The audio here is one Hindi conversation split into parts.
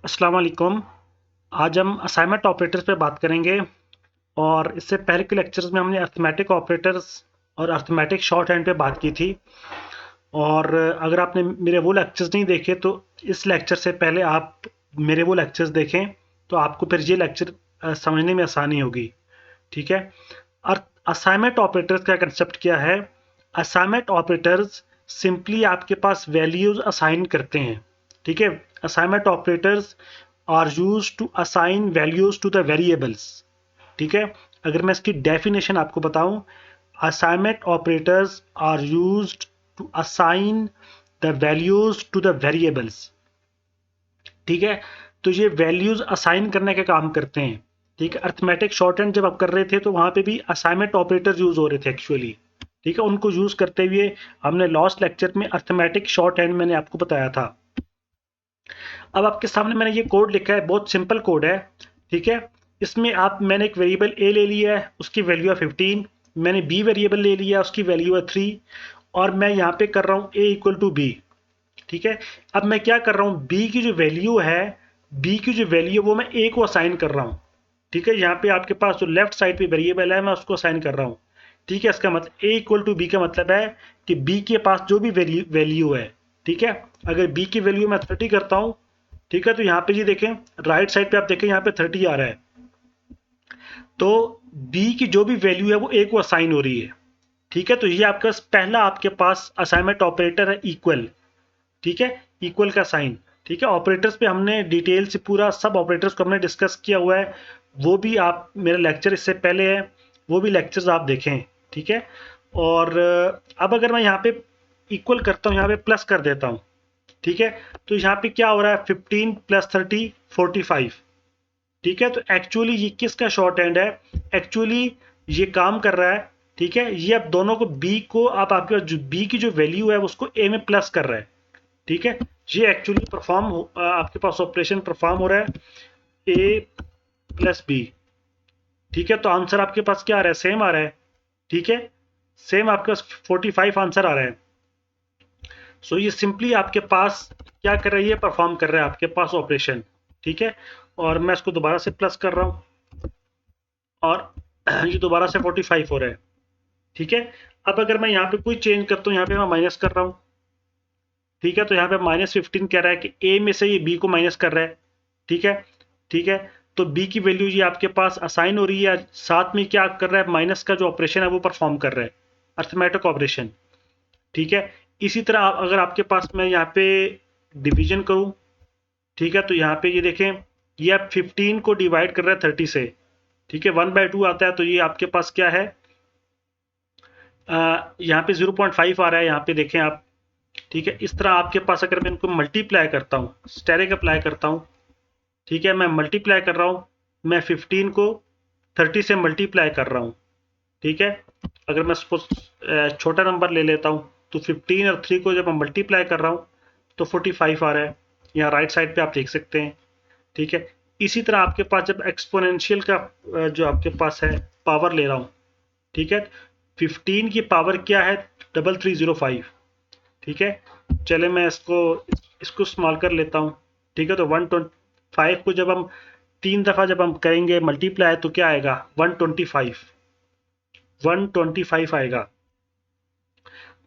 अस्सलाम वालेकुम। आज हम असाइनमेंट ऑपरेटर्स पे बात करेंगे। और इससे पहले के लेक्चर्स में हमने अर्थमेटिक ऑपरेटर्स और अर्थमेटिक शॉर्ट हैंड पे बात की थी। और अगर आपने मेरे वो लेक्चर्स नहीं देखे तो इस लेक्चर से पहले आप मेरे वो लेक्चर्स देखें, तो आपको फिर ये लेक्चर समझने में आसानी होगी। ठीक है। और असाइनमेंट ऑपरेटर्स का कंसेप्ट क्या है? असाइनमेंट ऑपरेटर्स सिंपली आपके पास वैल्यूज असाइन करते हैं। ठीक है। Assignment operators are used to assign values to the variables. ठीक है। अगर मैं इसकी डेफिनेशन आपको बताऊं, assignment operators are used to assign the values to the variables. ठीक है। तो ये वैल्यूज असाइन करने का काम करते हैं। ठीक है। अर्थमेटिक शॉर्ट हैंड जब आप कर रहे थे तो वहां पे भी असाइनमेंट ऑपरेटर यूज हो रहे थे एक्चुअली। ठीक है। उनको यूज करते हुए हमने लास्ट लेक्चर में अर्थमेटिक शॉर्ट हैंड मैंने आपको बताया था। अब आपके सामने मैंने ये कोड लिखा है, बहुत सिंपल कोड है। ठीक है। इसमें मैंने एक वेरिएबल ए ले लिया है, उसकी वैल्यू है 15। मैंने बी वेरिएबल ले लिया, उसकी वैल्यू है 3। और मैं यहाँ पे कर रहा हूँ ए इक्वल टू बी। ठीक है। अब मैं क्या कर रहा हूँ, बी की जो वैल्यू है, बी की जो वैल्यू वो मैं ए को असाइन कर रहा हूँ। ठीक है। यहाँ पे आपके पास जो लेफ्ट साइड पे वेरिएबल है मैं उसको असाइन कर रहा हूँ। ठीक है। इसका मतलब ए इक्वल टू बी का मतलब है कि बी के पास जो भी वैल्यू है, ठीक है, अगर बी की वैल्यू मैं 30 करता हूँ, ठीक है, तो यहाँ पे जी देखें, राइट साइड पे आप देखें यहाँ पे 30 आ रहा है। तो बी की जो भी वैल्यू है वो ए को असाइन हो रही है। ठीक है। तो ये आपके पास पहला आपके पास असाइनमेंट ऑपरेटर है, इक्वल। ठीक है। इक्वल का साइन। ठीक है। ऑपरेटर्स पे हमने डिटेल से पूरा सब ऑपरेटर्स को हमने डिस्कस किया हुआ है। वो भी आप मेरा लेक्चर इससे पहले है, वो भी लेक्चर्स आप देखें। ठीक है। और अब अगर मैं यहाँ पे इक्वल करता हूँ, यहाँ पे प्लस कर देता हूँ। ठीक है। तो यहाँ पे क्या हो रहा है, 15 प्लस 30 45। ठीक है। तो एक्चुअली ये किसका शॉर्ट हैंड है? एक्चुअली ये काम कर रहा है। ठीक है। ये अब दोनों को बी को आप आपके जो बी की जो वैल्यू है उसको ए में प्लस कर रहा है। ठीक है। ये एक्चुअली आपके पास ऑपरेशन परफॉर्म हो रहा है, ए प्लस बी। ठीक है। तो आंसर आपके पास क्या आ रहा है, सेम आ रहा है। ठीक है। सेम आपके पास 45 आंसर आ रहा है। सो ये सिंपली आपके पास क्या कर रही है, परफॉर्म कर रहा है आपके पास ऑपरेशन। ठीक है। और मैं इसको दोबारा से प्लस कर रहा हूं और ये दोबारा से 45 हो रहा है। ठीक है। अब अगर मैं यहाँ पे कोई चेंज करता हूँ, यहाँ पे मैं माइनस कर रहा हूँ। ठीक है। तो यहाँ पे -15 कह रहा है कि ए में से ये बी को माइनस कर रहा है। ठीक है। ठीक है। तो बी की वैल्यू ये आपके पास असाइन हो रही है, साथ में क्या कर रहा है, माइनस का जो ऑपरेशन है वो परफॉर्म कर रहा है, अर्थमेटिक ऑपरेशन। ठीक है। इसी तरह अगर आपके पास मैं यहाँ पे डिवीजन करूँ, ठीक है, तो यहाँ पे ये देखें, ये आप 15 को डिवाइड कर रहा है 30 से। ठीक है। 1/2 आता है, तो ये आपके पास क्या है, यहाँ पे 0.5 आ रहा है, यहाँ पे देखें आप। ठीक है। इस तरह आपके पास अगर मैं इनको मल्टीप्लाई करता हूँ, स्टेरिक अप्लाई करता हूँ, ठीक है, मैं मल्टीप्लाई कर रहा हूँ, मैं 15 को 30 से मल्टीप्लाई कर रहा हूँ। ठीक है। अगर मैं सपोज छोटा नंबर ले लेता हूँ, तो 15 और 3 को जब मैं मल्टीप्लाई कर रहा हूँ तो 45 आ रहा है। यहाँ राइट साइड पे आप देख सकते हैं। ठीक है। इसी तरह आपके पास जब एक्सपोनेंशियल का जो आपके पास है पावर ले रहा हूँ, ठीक है, 15 की पावर क्या है, 3305। ठीक है। चले मैं इसको इसको स्मॉल कर लेता हूँ। ठीक है। तो 125 को जब हम 3 दफ़ा जब हम करेंगे मल्टीप्लाई तो क्या आएगा, 125 आएगा।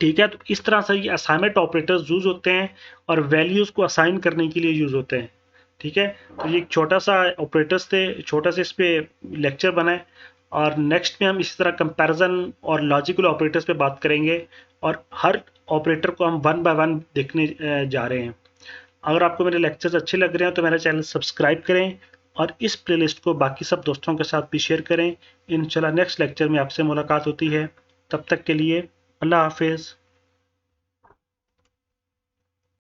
ठीक है। तो इस तरह से ये असाइनमेंट ऑपरेटर्स यूज होते हैं और वैल्यूज को असाइन करने के लिए यूज होते हैं। ठीक है। तो ये एक छोटा सा ऑपरेटर्स थे, छोटा सा इस पे लेक्चर बना है। और नेक्स्ट में हम इसी तरह कंपैरिजन और लॉजिकल ऑपरेटर्स पे बात करेंगे और हर ऑपरेटर को हम 1 बाय 1 देखने जा रहे हैं। अगर आपको मेरे लेक्चर्स अच्छे लग रहे हैं तो मेरा चैनल सब्सक्राइब करें और इस प्लेलिस्ट को बाकी सब दोस्तों के साथ भी शेयर करें। इंशाल्लाह नेक्स्ट लेक्चर में आपसे मुलाकात होती है। तब तक के लिए अल्लाह हाफिज़।